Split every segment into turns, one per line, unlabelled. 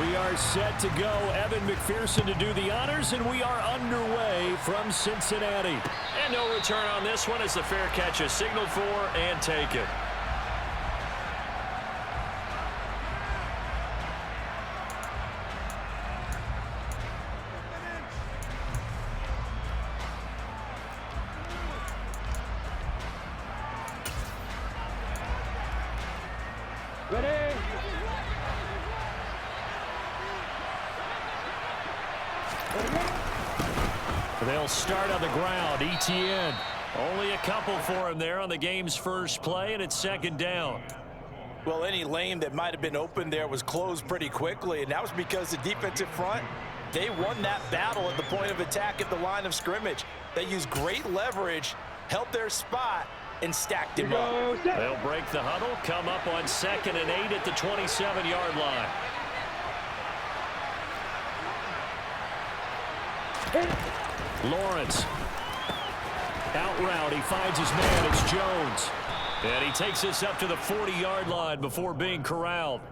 We are set to go. Evan McPherson to do the honors, and we are underway from Cincinnati.
And no return on this one as the fair catch is signaled for and taken.
Ready?
They'll start on the ground. ETN.
Only a couple for him there on the game's first play, and it's second down.
Well, any lane that might have been open there was closed pretty quickly, and that was because the defensive front, they won that battle at the point of attack at the line of scrimmage. They used great leverage, held their spot, and stacked him up.
They'll break the huddle, come up on 2nd and 8 at the 27-yard line.
Lawrence. Out route. He finds his man. It's Jones.
And he takes this up to the 40-yard line before being corralled.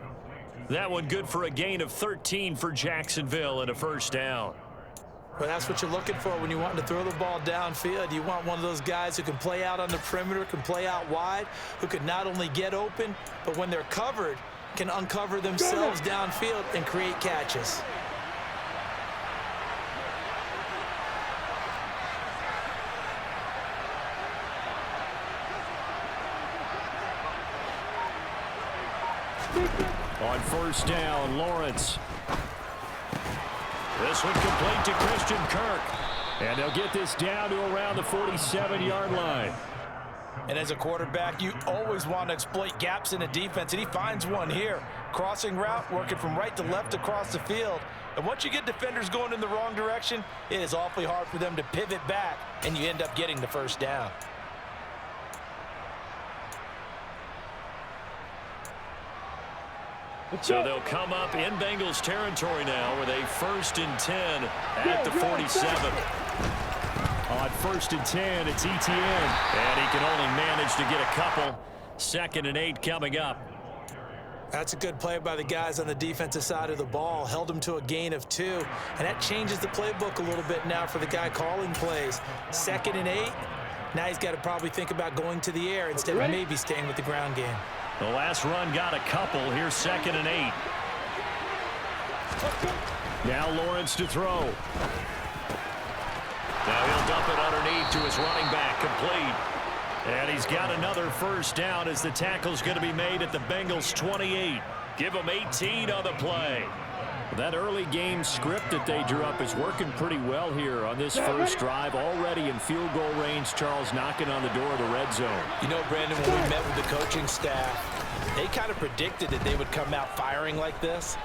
That one good for a gain of 13 for Jacksonville and a first down.
Well, that's what you're looking for when you want to throw the ball downfield. You want one of those guys who can play out on the perimeter, can play out wide, who can not only get open, but when they're covered, can uncover themselves downfield and create catches.
On first down, Lawrence.
This one complete to Christian Kirk.
And they'll get this down to around the 47-yard line.
And as a quarterback, you always want to exploit gaps in a defense, and he finds one here. Crossing route, working from right to left across the field. And once you get defenders going in the wrong direction, it is awfully hard for them to pivot back, and you end up getting the first down.
So they'll come up in Bengals territory now with a 1st and 10 at the 47.
On 1st and 10, it's ETN.
And he can only manage to get a couple. 2nd and 8 coming up.
That's a good play by the guys on the defensive side of the ball. Held them to a gain of 2. And that changes the playbook a little bit now for the guy calling plays. 2nd and 8. Now he's got to probably think about going to the air instead of maybe staying with the ground game.
The last run got a couple. Here's 2nd and 8.
Now Lawrence to throw.
Now he'll dump it underneath to his running back, complete. And he's got another first down as the tackle's going to be made at the Bengals 28. Give him 18 on the play.
That early game script that they drew up is working pretty well here on this first drive. Already in field goal range, Charles knocking on the door of the red zone.
You know, Brandon, when we met with the coaching staff, they kind of predicted that they would come out firing like this.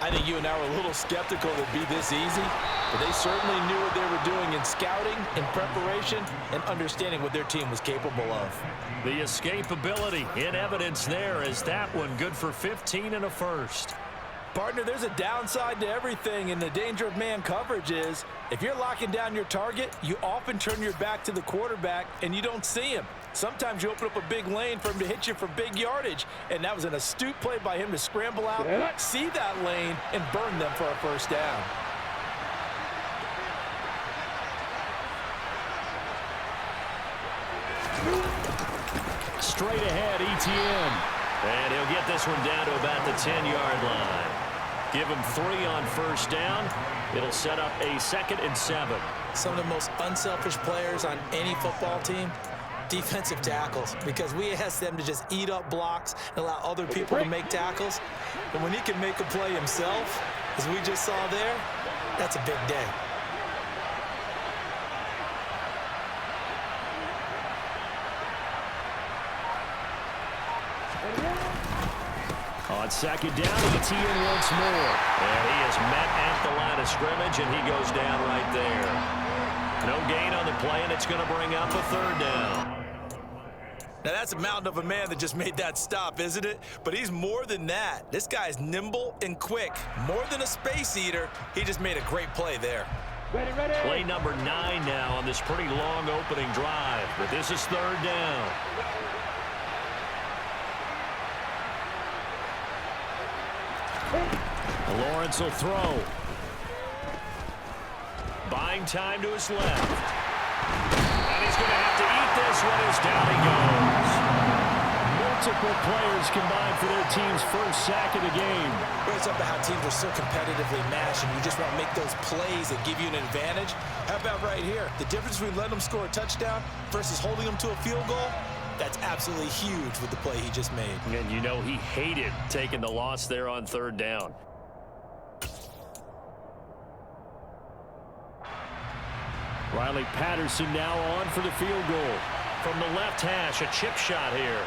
I think you and I were a little skeptical it would be this easy, but they certainly knew what they were doing in scouting, in preparation, and understanding what their team was capable of.
The escapability in evidence there is that one good for 15 and a first.
Partner, there's a downside to everything, and the danger of man coverage is if you're locking down your target, you often turn your back to the quarterback and you don't see him. Sometimes you open up a big lane for him to hit you for big yardage, and that was an astute play by him to scramble out, see that lane, and burn them for a first down.
Straight ahead, ETN.
And he'll get this one down to about the 10-yard line. Give him 3 on first down. It'll set up a 2nd and 7.
Some of the most unselfish players on any football team, defensive tackles, because we ask them to just eat up blocks and allow other people to make tackles. But when he can make a play himself, as we just saw there, that's a big day.
On 2nd down, ETN once more.
And he is met at the line of scrimmage, and he goes down right there. No gain on the play, and it's going to bring up a 3rd down.
Now, that's a mountain of a man that just made that stop, isn't it? But he's more than that. This guy's nimble and quick. More than a space eater, he just made a great play there.
Ready.
Play number 9 now on this pretty long opening drive, but this is 3rd down.
Lawrence will throw.
Buying time to his left. And he's going to have to eat this one as down he goes.
Multiple players combined for their team's first sack of the game.
It's up to how teams are so competitively matched, and you just want to make those plays that give you an advantage. How about right here? The difference between letting them score a touchdown versus holding them to a field goal, that's absolutely huge with the play he just made.
And you know he hated taking the loss there on third down.
Riley Patterson now on for the field goal.
From the left hash, a chip shot here.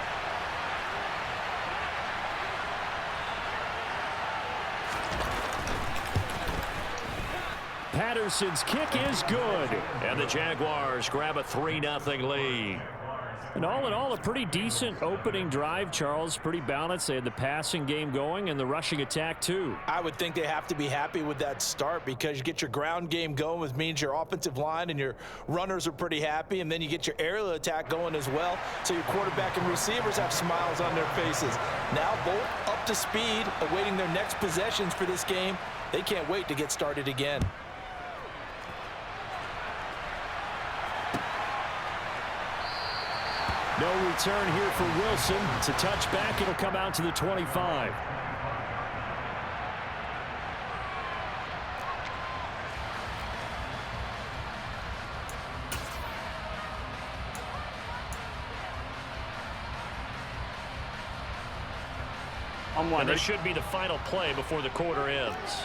Patterson's kick is good.
And the Jaguars grab a 3-0 lead.
And all in all, a pretty decent opening drive, Charles. Pretty balanced. They had the passing game going and the rushing attack, too.
I would think they have to be happy with that start because you get your ground game going, which means your offensive line and your runners are pretty happy, and then you get your aerial attack going as well, so your quarterback and receivers have smiles on their faces. Now both up to speed, awaiting their next possessions for this game. They can't wait to get started again.
No return here for Wilson. It's a touchback. It'll come out to the 25.
And this should be the final play before the quarter ends.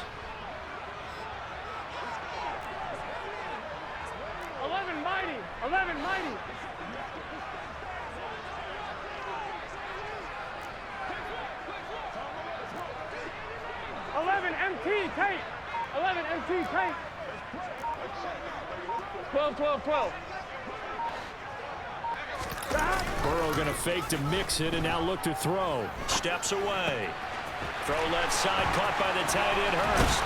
11 mighty. 11 mighty. 11 MT tape. 11 MT tape. 12.
Burrow going to fake to mix it and now look to throw.
Steps away. Throw left side, caught by the tight end Hurst.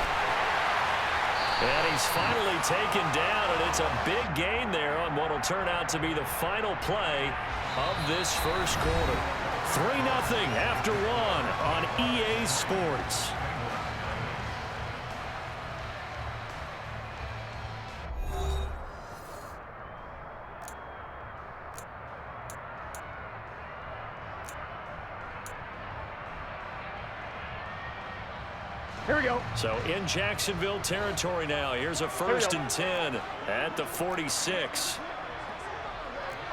And he's finally taken down, and it's a big gain there on what will turn out to be the final play of this first quarter.
3-0 after one on EA Sports.
Here we go.
So in Jacksonville territory now. Here's a 1st and 10 at the 46.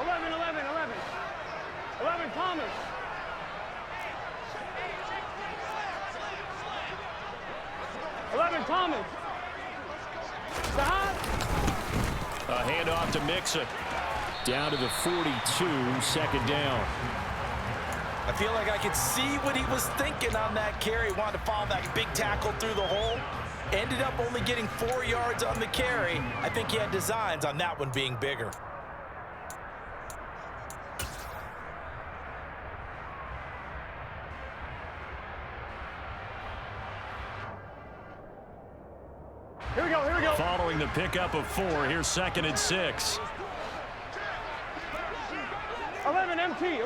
11 Thomas. Thomas. Stop.
A handoff to Mixon.
Down to the 42, 2nd down.
I feel like I could see what he was thinking on that carry. Wanted to follow that big tackle through the hole. Ended up only getting 4 yards on the carry. I think he had designs on that one being bigger.
Here we go.
Following the pickup of 4, here's 2nd and 6.
11 MT.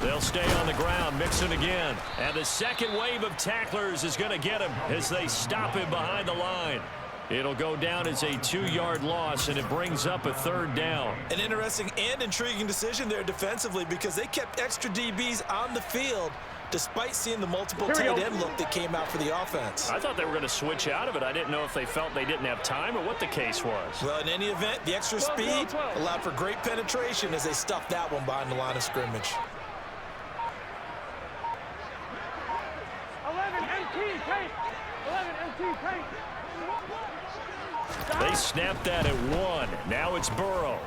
They'll stay on the ground, Mixon again. And the second wave of tacklers is going to get him as they stop him behind the line. It'll go down as a 2-yard loss, and it brings up a 3rd down.
An interesting and intriguing decision there defensively because they kept extra DBs on the field despite seeing the multiple tight end look that came out for the offense.
I thought they were going to switch out of it. I didn't know if they felt they didn't have time or what the case was.
Well, in any event, the extra speed allowed for great penetration as they stuffed that one behind the line of scrimmage.
11 MT tape.
They snapped that at 1. Now it's Burrow.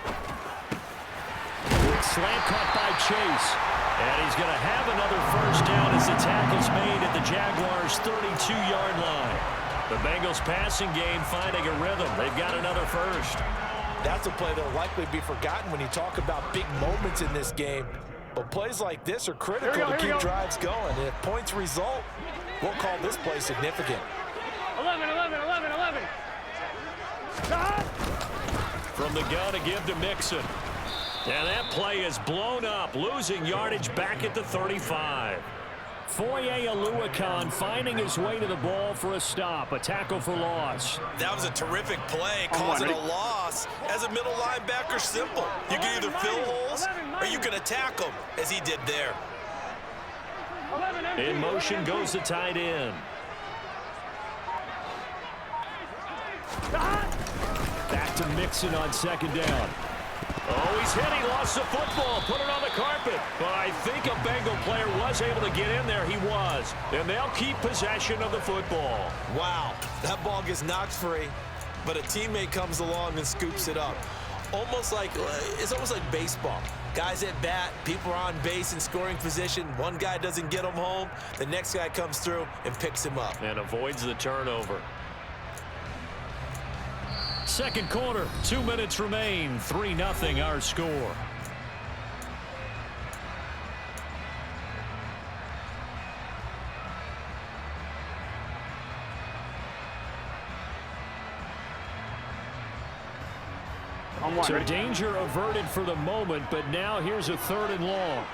Slant caught by Chase.
And he's going to have another 1st down as the tackle's made at the Jaguars' 32-yard line. The Bengals passing game finding a rhythm. They've got another 1st.
That's a play that will likely be forgotten when you talk about big moments in this game. But plays like this are critical to keep drives going. And if points result, we'll call this play significant.
11.
From the gun to give to Mixon. And that play is blown up, losing yardage back at the 35.
Foye Oluwakan finding his way to the ball for a stop, a tackle for loss.
That was a terrific play, causing a loss. As a middle linebacker, simple. You can either fill holes or you can attack them, as he did there.
In motion goes the tight end.
Back to Mixon on second down.
Oh, he's hit. He lost the football. Put it on the carpet. But I think a Bengal player was able to get in there. He was. And they'll keep possession of the football.
Wow, that ball gets knocked free, but a teammate comes along and scoops it up. It's almost like baseball. Guys at bat, people are on base in scoring position. One guy doesn't get him home. The next guy comes through and picks him up.
And avoids the turnover.
Second quarter, 2 minutes remain, 3-0 our score. So danger averted for the moment, but now here's a 3rd and long.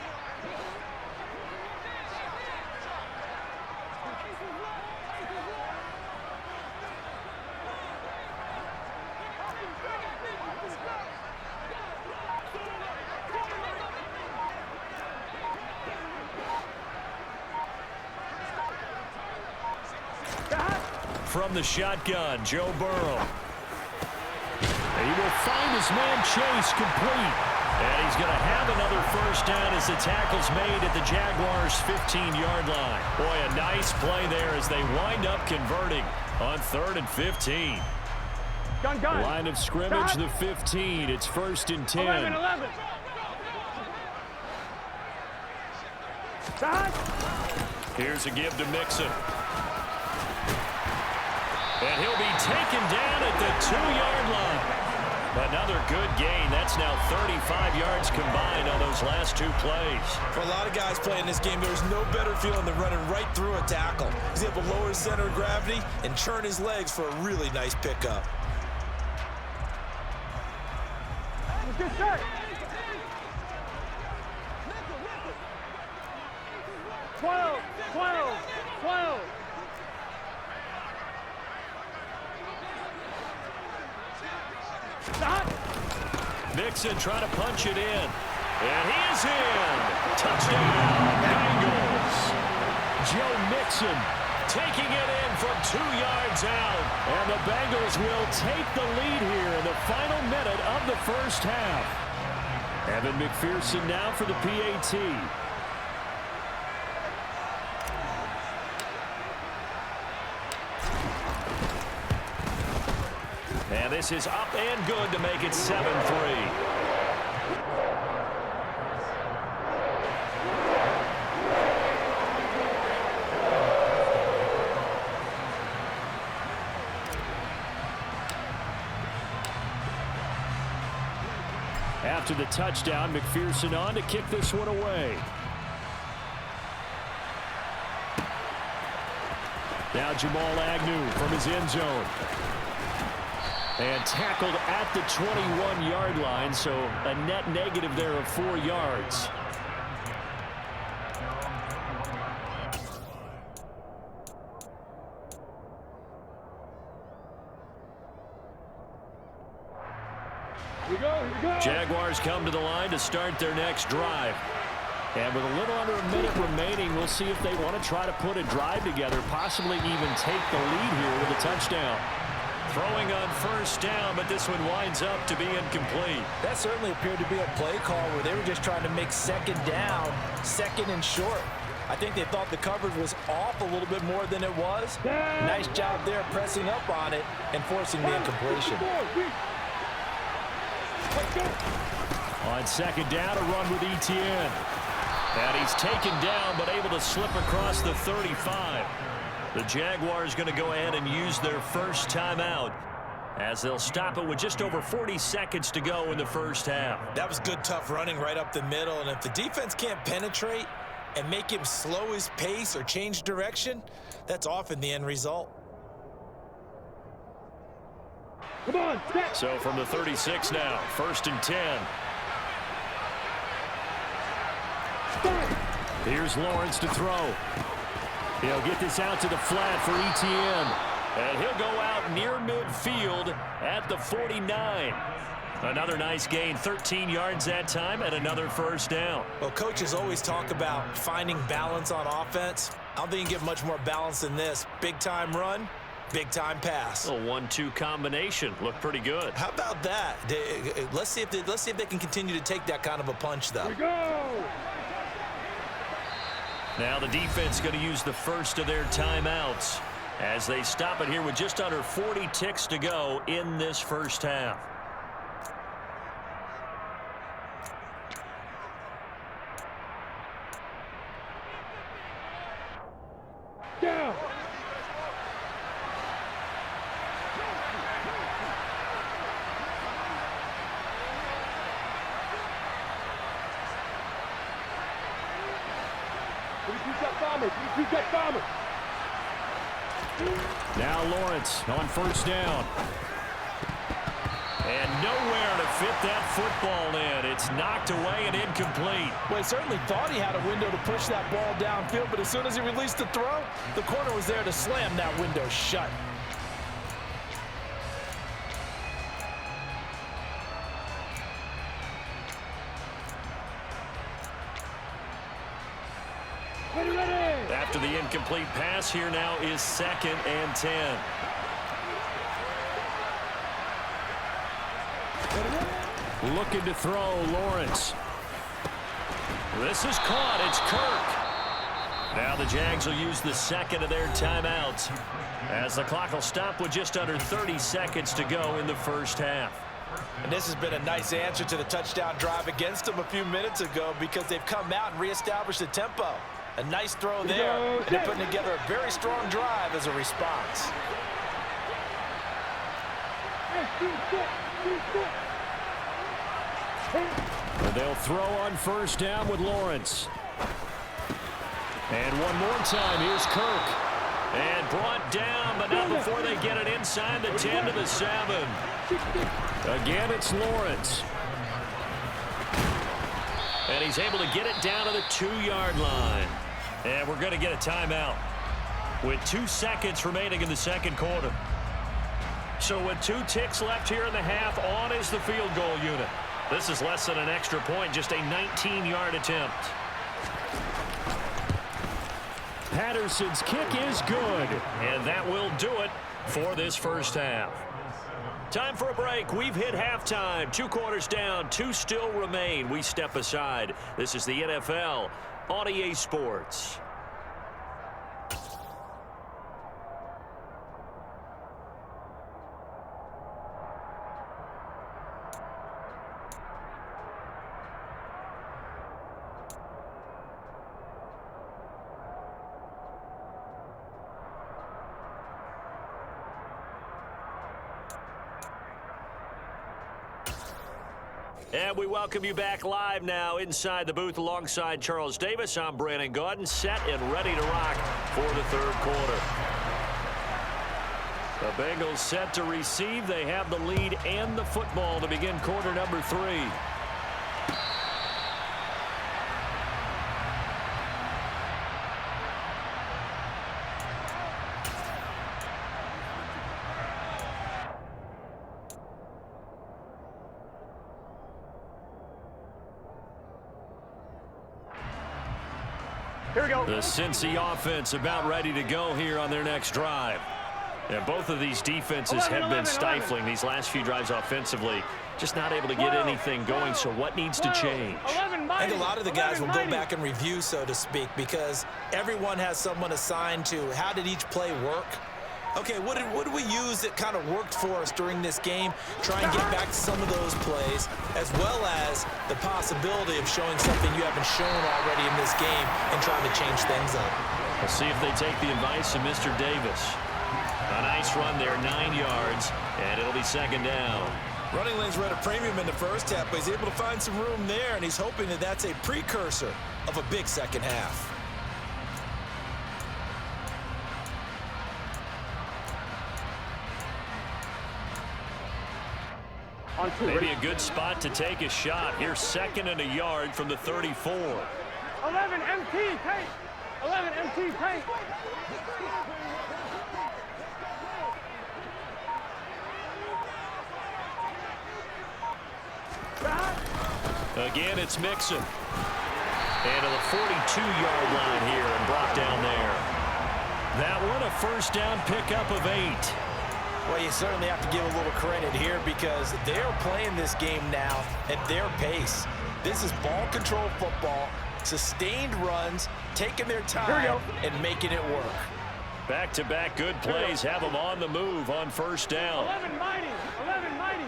From the shotgun, Joe Burrow.
He will find his man Chase complete.
And he's going to have another first down as the tackle's made at the Jaguars' 15-yard line. Boy, a nice play there as they wind up converting on 3rd and 15.
Gun.
Line of scrimmage, the 15. It's 1st and 10.
11.
Here's a give to Mixon. And he'll be taken down at the 2-yard line. Another good gain. That's now 35 yards combined on those last 2 plays.
For a lot of guys playing this game, there's no better feeling than running right through a tackle. He's able to lower his center of gravity and churn his legs for a really nice pickup.
Good start. 12.
Mixon trying to punch it in. And he is in. Touchdown, Bengals.
Joe Mixon
taking it in from 2 yards out.
And the Bengals will take the lead here in the final minute of the first half. Evan McPherson now for the PAT.
And this is up and good to make it 7-3.
After the touchdown, McPherson on to kick this one away. Now Jamal Agnew from his end zone. And tackled at the 21-yard line, so a net negative there of 4 yards.
Here we go.
Jaguars come to the line to start their next drive.
And with a little under a minute remaining, we'll see if they want to try to put a drive together, possibly even take the lead here with a touchdown.
Throwing on first down, but this one winds up to be incomplete.
That certainly appeared to be a play call where they were just trying to make second down, second and short. I think they thought the coverage was off a little bit more than it was. Nice job there pressing up on it and forcing the incompletion.
On second down, a run with Etienne.
And he's taken down, but able to slip across the 35. The Jaguars going to go ahead and use their first timeout as they'll stop it with just over 40 seconds to go in the first half.
That was good, tough running right up the middle. And if the defense can't penetrate and make him slow his pace or change direction, that's often the end result.
Come on,
So from the 36 now, 1st and 10.
Here's Lawrence to throw. He'll get this out to the flat for ETN.
And he'll go out near midfield at the 49. Another nice gain, 13 yards that time, and another first down.
Well, coaches always talk about finding balance on offense. I don't think you can get much more balance than this. Big-time run, big-time pass.
A 1-2 combination. Looked pretty good.
How about that? Let's see if they can continue to take that kind of a punch, though.
Here we go.
Now the defense going to use the first of their timeouts as they stop it here with just under 40 ticks to go in this first half.
Down. Repeat that bomber.
Now Lawrence on first down.
And nowhere to fit that football in. It's knocked away and incomplete.
Well, he certainly thought he had a window to push that ball downfield, but as soon as he released the throw, the corner was there to slam that window shut.
After the incomplete pass, here now is 2nd and 10.
Looking to throw, Lawrence.
This is caught. It's Kirk. Now the Jags will use the second of their timeouts as the clock will stop with just under 30 seconds to go in the first half.
And this has been a nice answer to the touchdown drive against them a few minutes ago because they've come out and reestablished the tempo. A nice throw there, and they're putting together a very strong drive as a response.
They'll throw on first down with Lawrence.
And one more time, here's Kirk. And brought down, but not before they get it inside the 10 to the 7.
Again, it's Lawrence.
And he's able to get it down to the 2-yard line. And we're going to get a timeout with 2 seconds remaining in the second quarter. So with 2 ticks left here in the half, on is the field goal unit. This is less than an extra point, just a 19-yard attempt.
Patterson's kick is good.
And that will do it for this first half. Time for a break. We've hit halftime. 2 quarters down, 2 still remain. We step aside. This is the NFL on EA Sports. And we welcome you back live now inside the booth alongside Charles Davis. I'm Brandon Gaudin, set and ready to rock for the third quarter. The Bengals set to receive. They have the lead and the football to begin quarter number 3.
Here we go.
The Cincy offense about ready to go here on their next drive. And both of these defenses have been stifling these last few drives offensively. Just not able to get anything going, so what needs to change?
I think a lot of the guys will go back and review, so to speak, because everyone has someone assigned to how did each play work. Okay, what did we use that kind of worked for us during this game? Try and get back to some of those plays, as well as the possibility of showing something you haven't shown already in this game and trying to change things up.
We'll see if they take the advice of Mr. Davis. A nice run there, 9 yards, and it'll be second down.
Running lanes were at a premium in the first half, but he's able to find some room there, and he's hoping that that's a precursor of a big second half.
Maybe a good spot to take a shot. Here's 2nd and a yard from the 34.
11 MT, tank. 11 MT, tank.
Again, it's Mixon. And to the 42-yard line here and brought down there. That one a first down pickup of 8.
Well, you certainly have to give a little credit here because they're playing this game now at their pace. This is ball control football, sustained runs, taking their time and making it work.
Back-to-back good plays have them on the move on first down.
11 mighty. 11 mighty.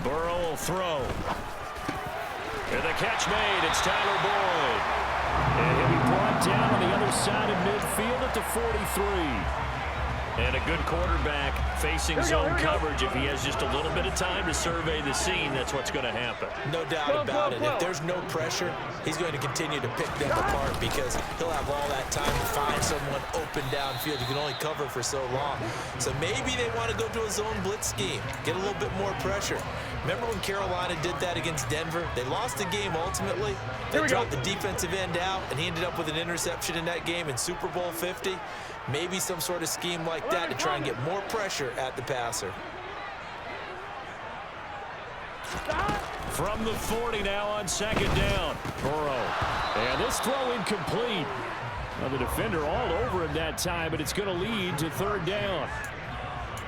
Burrow will throw. And the catch made. It's Tyler Boyd.
And he'll be brought down on the other side of midfield at the 43.
And a good quarterback facing zone coverage. If he has just a little bit of time to survey the scene, that's what's going to happen.
No doubt about it. If there's no pressure, he's going to continue to pick them apart because he'll have all that time to find someone open downfield. You can only cover for so long. So maybe they want to go to a zone blitz scheme, get a little bit more pressure. Remember when Carolina did that against Denver? They lost the game ultimately. They dropped the defensive end out, and he ended up with an interception in that game in Super Bowl 50. Maybe some sort of scheme like that to try and get more pressure at the passer.
From the 40 now on second down.
Burrow. And this throw incomplete. Well, the defender all over him that time, but it's going to lead to third down.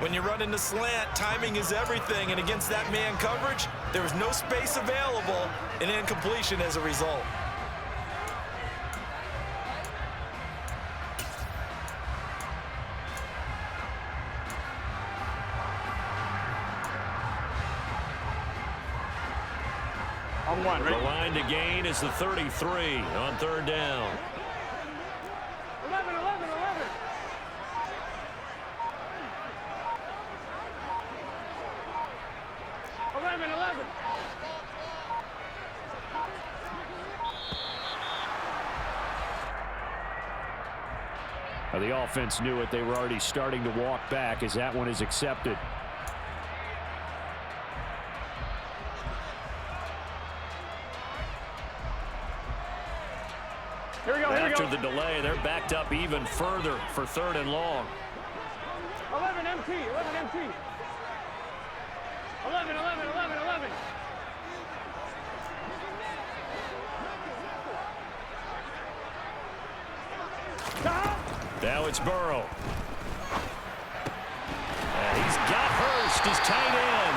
When you run into slant, timing is everything, and against that man coverage, there was no space available, and incompletion as a result.
On one,
The line to gain is the 33 on third down.
11, 11, 11.
The offense knew it. They were already starting to walk back as that one is accepted.
Here we go, here we
After
go.
the delay, they're backed up even further for third and long.
11 MT, 11 MT. 11, 11, 11, 11.
Now it's Burrow. And he's got Hurst, his tight end.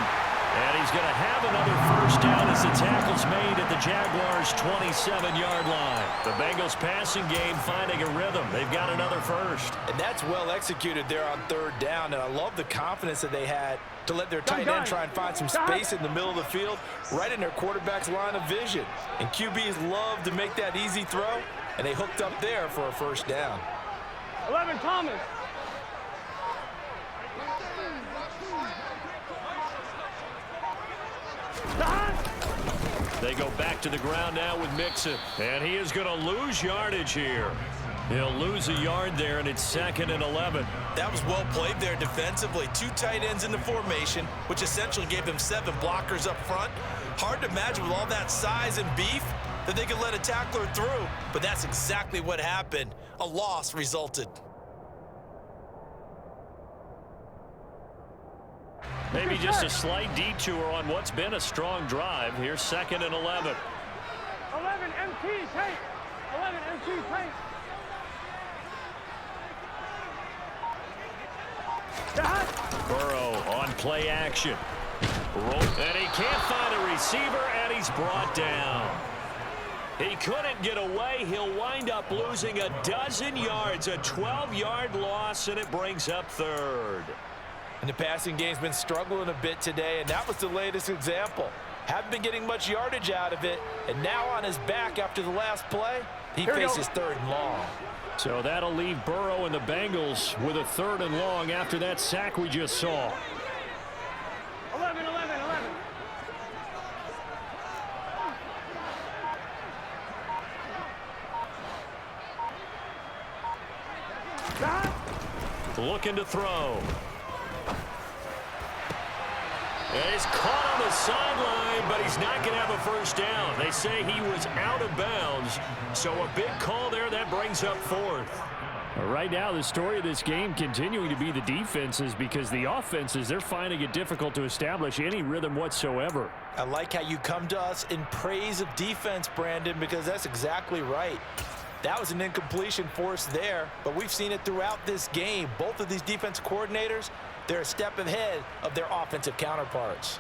And he's going to have another first down as the tackle's made at the Jaguars' 27-yard line. The Bengals passing game finding a rhythm. They've got another first.
And that's well executed there on third down. And I love the confidence that they had to let their tight end try and find some space in the middle of the field, right in their quarterback's line of vision. And QBs love to make that easy throw, and they hooked up there for a first down.
11 Thomas.
They go back to the ground now with Mixon. And he is going to lose yardage here. He'll lose a yard there, and it's 2nd and 11.
That was well played there defensively. 2 tight ends in the formation, which essentially gave them 7 blockers up front. Hard to imagine with all that size and beef that they could let a tackler through, but that's exactly what happened. A loss resulted.
Maybe just a slight detour on what's been a strong drive. Here's 2nd and 11.
11 MT, tank. 11 MT, tank.
Burrow on play action. And he can't find a receiver, and he's brought down. He couldn't get away. He'll wind up losing a dozen yards, a 12-yard loss, and it brings up third.
And the passing game's been struggling a bit today, and that was the latest example. Haven't been getting much yardage out of it, and now on his back after the last play, he faces 3rd and long.
So that'll leave Burrow and the Bengals with a 3rd and long after that sack we just saw.
11, 11, 11.
Looking to throw. And he's caught on the sideline, but he's not going to have a first down. They say he was out of bounds, so a big call there that brings up fourth.
Right now, the story of this game continuing to be the defenses, because the offenses, they're finding it difficult to establish any rhythm whatsoever.
I like how you come to us in praise of defense, Brandon, because that's exactly right. That was an incompletion forced there, but we've seen it throughout this game. Both of these defense coordinators, they're a step ahead of their offensive counterparts.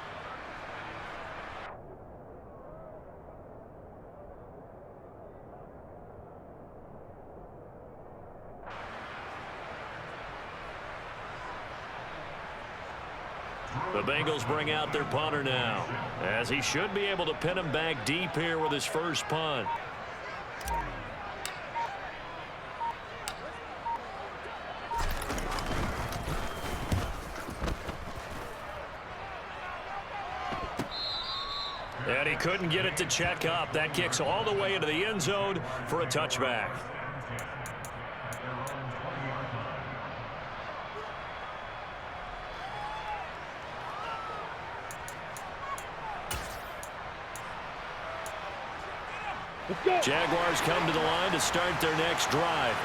The Bengals bring out their punter now, as he should be able to pin him back deep here with his first punt. And he couldn't get it to check up. That kicks all the way into the end zone for a touchback. Jaguars come to the line to start their next drive.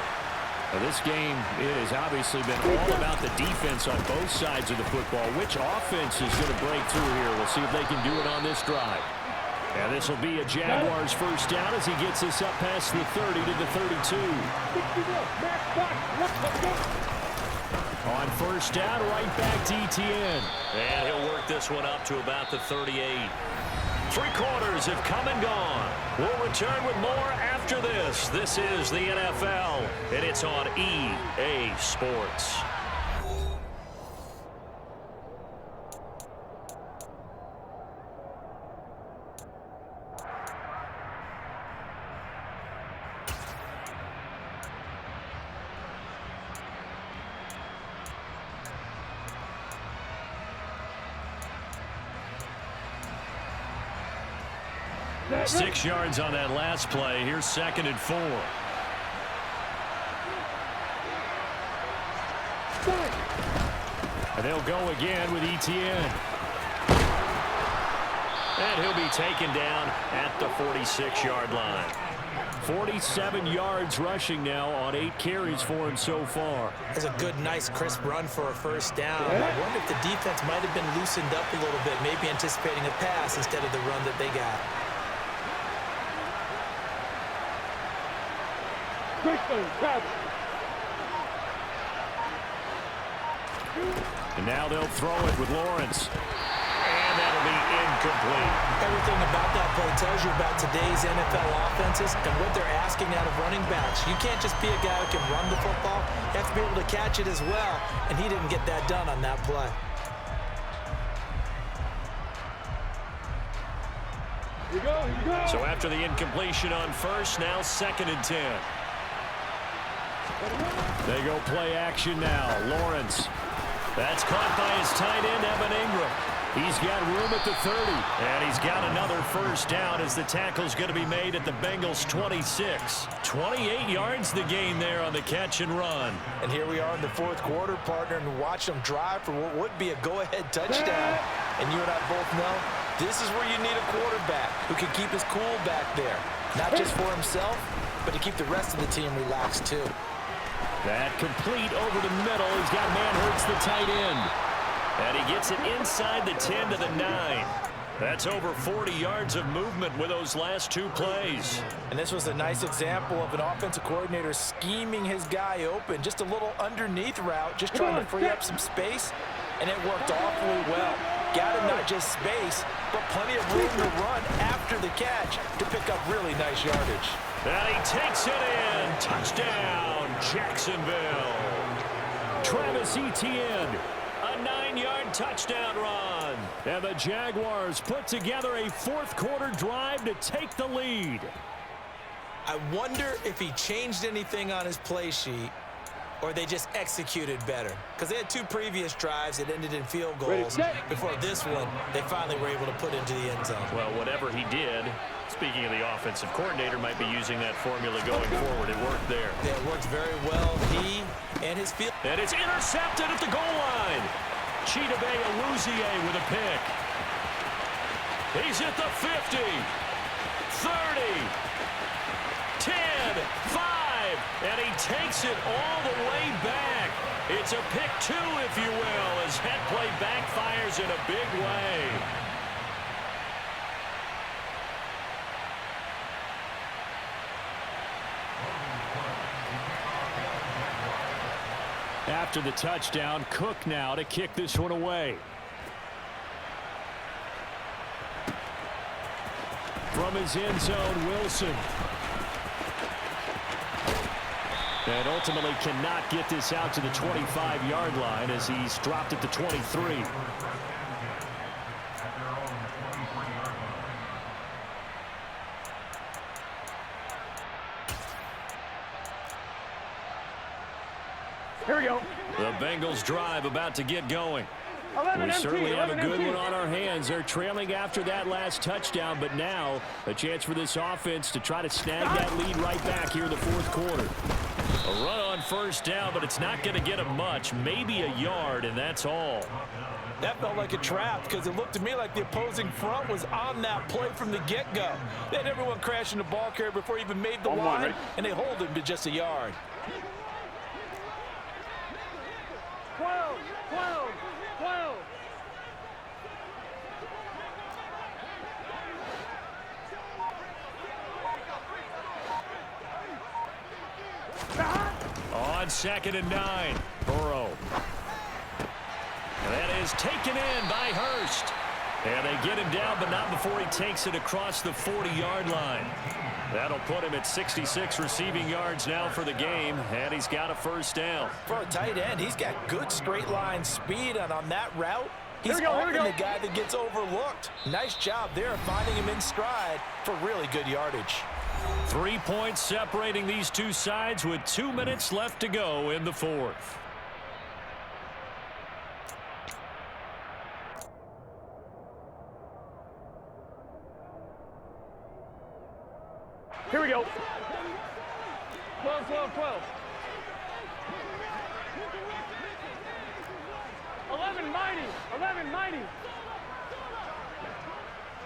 Now, this game, it has obviously been all about the defense on both sides of the football. Which offense is going to break through here? We'll see if they can do it on this drive. And this will be a Jaguars first down as he gets this up past the 30 to the 32. On first down, right back to ETN.
And he'll work this one up to about the 38. 3 quarters have come and gone. We'll return with more after this. This is the NFL, and it's on EA Sports. Six yards on that last play. Here's 2nd and 4.
And they'll go again with ETN.
And he'll be taken down at the 46-yard line.
47 yards rushing now on 8 carries for him so far.
It's a good, nice, crisp run for a first down. I wonder if the defense might have been loosened up a little bit, maybe anticipating a pass instead of the run that they got.
And now they'll throw it with Lawrence.
And that'll be incomplete.
Everything about that play tells you about today's NFL offenses and what they're asking out of running backs. You can't just be a guy who can run the football. You have to be able to catch it as well, and he didn't get that done on that play.
Here you go, here you go.
So after the incompletion on first, now 2nd and 10.
They go play action now. Lawrence.
That's caught by his tight end, Evan Ingram.
He's got room at the 30.
And he's got another first down as the tackle's going to be made at the Bengals' 26. 28 yards the gain there on the catch and run.
And here we are in the 4th quarter, partner, and watch them drive for what would be a go-ahead touchdown. And you and I both know this is where you need a quarterback who can keep his cool back there. Not just for himself, but to keep the rest of the team relaxed too.
That complete over the middle. He's got man hurts the tight end.
And he gets it inside the 10 to the 9. That's over 40 yards of movement with those last 2 plays.
And this was a nice example of an offensive coordinator scheming his guy open. Just a little underneath route, just trying to free up some space. And it worked awfully well. Got him not just space, but plenty of room to run after the catch to pick up really nice yardage.
And he takes it in. Touchdown, Jacksonville.
Travis Etienne.
A 9-yard touchdown run.
And the Jaguars put together a 4th quarter drive to take the lead.
I wonder if he changed anything on his play sheet or they just executed better. Because they had 2 previous drives that ended in field goals. Before this one, they finally were able to put into the end zone.
Well, whatever he did, speaking of the offensive coordinator, might be using that formula going forward. It worked there.
Yeah, it worked very well. He and his field.
And it's intercepted at the goal line. Chidobe Awuzie with a pick. He's at the 50, 30, 10, 5, and he takes it all the way back. It's a pick 2, if you will, as head play backfires in a big way.
After the touchdown, Cook now to kick this one away. From his end zone, Wilson. And ultimately cannot get this out to the 25-yard line as he's dropped at the 23.
Here we go.
The Bengals drive about to get going.
11
We
MT,
certainly have a
11
good
MT.
one on our hands. They're trailing after that last touchdown, but now a chance for this offense to try to snag that lead right back here in the fourth quarter.
A run on first down, but it's not going to get him much, maybe a yard, and that's all.
That felt like a trap because it looked to me like the opposing front was on that play from the get-go. They had everyone crashing the ball carrier before he even made the line, and they hold him to just a yard.
12, 12, 12.
On 2nd and 9, Burrow. And that is taken in by Hurst. And they get him down, but not before he takes it across the 40-yard line. That'll put him at 66 receiving yards now for the game, and he's got a first down.
For a tight end, he's got good straight line speed, and on that route, he's
Here we
often
go.
the guy that gets overlooked. Nice job there finding him in stride for really good yardage.
3 points separating these two sides with 2 minutes left to go in the fourth.
Here we go. 12, 12, 12. 11 Mighty, 11 Mighty.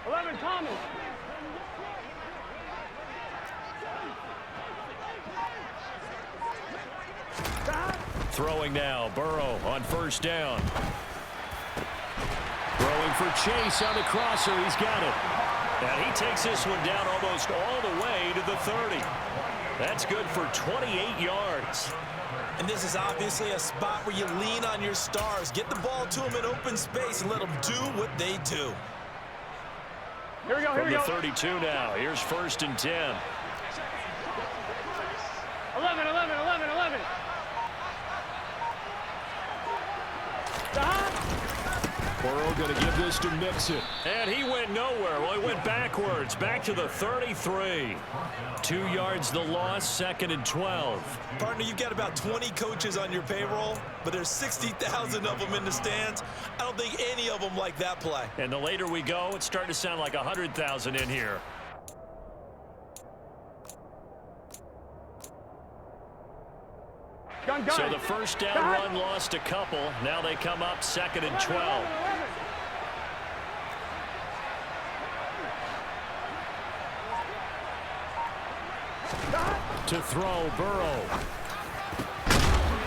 11 Thomas.
Throwing now, Burrow on first down. Throwing for Chase on the crosser. He's got it. And he takes this one down almost all the way to the 30. That's good for 28 yards.
And this is obviously a spot where you lean on your stars. Get the ball to them in open space and let them do what they do.
Here we go, here
From
we
the
go.
32 now. Here's 1st and 10.
11, 11, 11, 11.
Burrow going to give this to Mixon.
And he went nowhere. Well, he went backwards, back to the 33. 2 yards the loss, 2nd and 12.
Partner, you've got about 20 coaches on your payroll, but there's 60,000 of them in the stands. I don't think any of them like that play.
And the later we go, it's starting to sound like 100,000 in here.
Gun.
So the first down run lost a couple. Now they come up 2nd and 12.
To throw, Burrow.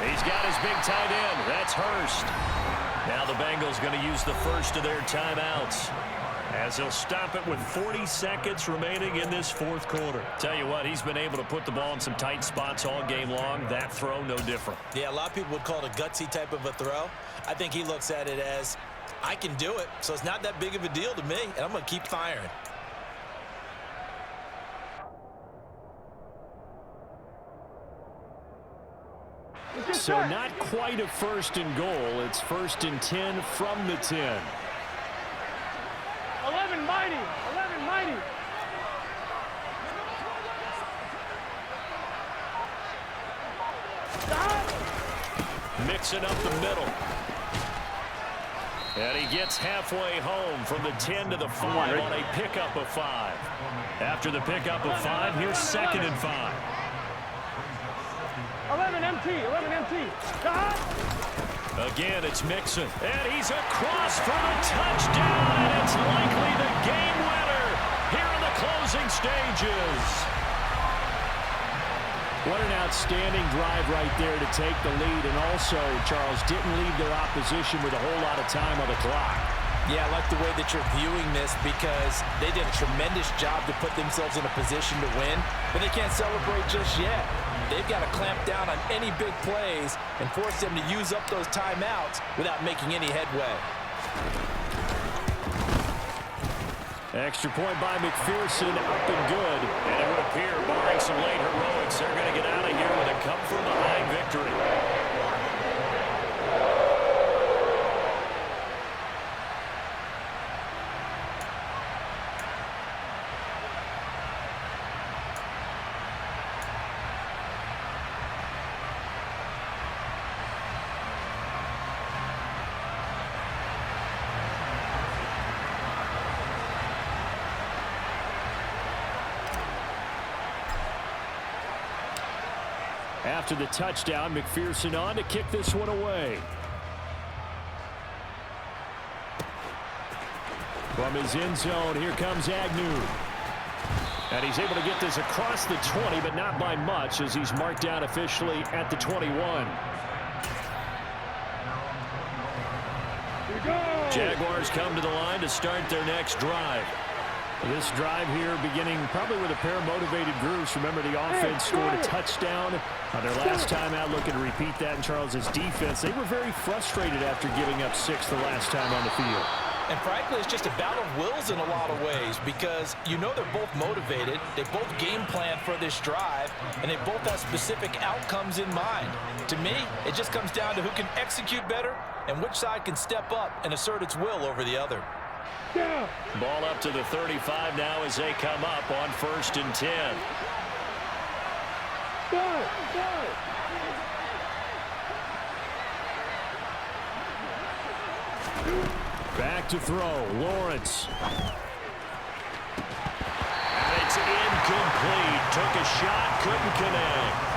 He's got his big tight end. That's Hurst. Now the Bengals going to use the first of their timeouts, as he'll stop it with 40 seconds remaining in this fourth quarter. Tell you what, he's been able to put the ball in some tight spots all game long. That throw, no different.
Yeah, a lot of people would call it a gutsy type of a throw. I think he looks at it as, I can do it, so it's not that big of a deal to me, and I'm going to keep firing.
So not quite a 1st and goal. It's 1st and 10 from the 10.
11 Mighty, 11 Mighty.
Mixing up the middle. And he gets halfway home from the 10 to the 5 on a pickup of 5. After the pickup of 5, here's 2nd and 5.
11 MT, 11 MT.
Again, it's Mixon. And he's across for the touchdown, and it's likely the game winner here in the closing stages.
What an outstanding drive right there to take the lead. And also, Charles, didn't leave their opposition with a whole lot of time on the clock.
Yeah, I like the way that you're viewing this because they did a tremendous job to put themselves in a position to win, but they can't celebrate just yet. They've got to clamp down on any big plays and force them to use up those timeouts without making any headway.
Extra point by McPherson, up and good.
And it would appear, barring some late heroics, they're going to get out of here with a come-from-behind victory.
After the touchdown, McPherson on to kick this one away. From his end zone, here comes Agnew. And he's able to get this across the 20, but not by much as he's marked down officially at the 21.
Jaguars come to the line to start their next drive.
This drive here beginning probably with a pair of motivated groups. Remember, the offense scored a touchdown on their last time out, looking to repeat that in Charles's defense. They were very frustrated after giving up 6 the last time on the field.
And frankly, it's just a battle of wills in a lot of ways because you know they're both motivated, they both game plan for this drive, and they both have specific outcomes in mind. To me, it just comes down to who can execute better and which side can step up and assert its will over the other.
Ball up to the 35 now as they come up on 1st and 10.
Back to throw, Lawrence.
And it's incomplete. Took a shot, couldn't connect.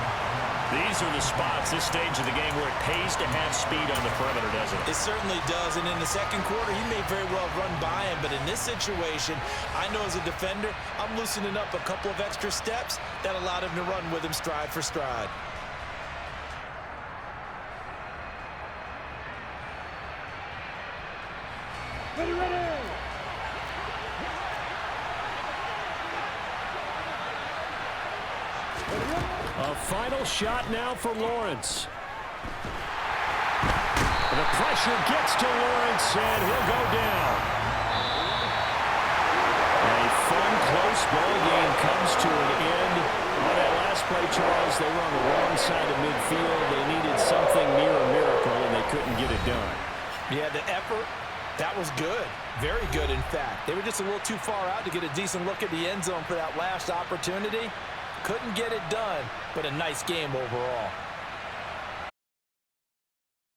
These are the spots, this stage of the game, where it pays to have speed on the perimeter, doesn't it?
It certainly does, and in the second quarter, he may very well run by him, but in this situation, I know as a defender, I'm loosening up a couple of extra steps that allowed him to run with him stride for stride.
Ready.
A final shot now for Lawrence. The pressure gets to Lawrence, and he'll go down. A fun, close ball game comes to an end. On that last play, Charles, they were on the wrong side of midfield. They needed something near a miracle, and they couldn't get it done.
Yeah, the effort, that was good. Very good, in fact. They were just a little too far out to get a decent look at the end zone for that last opportunity. Couldn't get it done, but a nice game overall.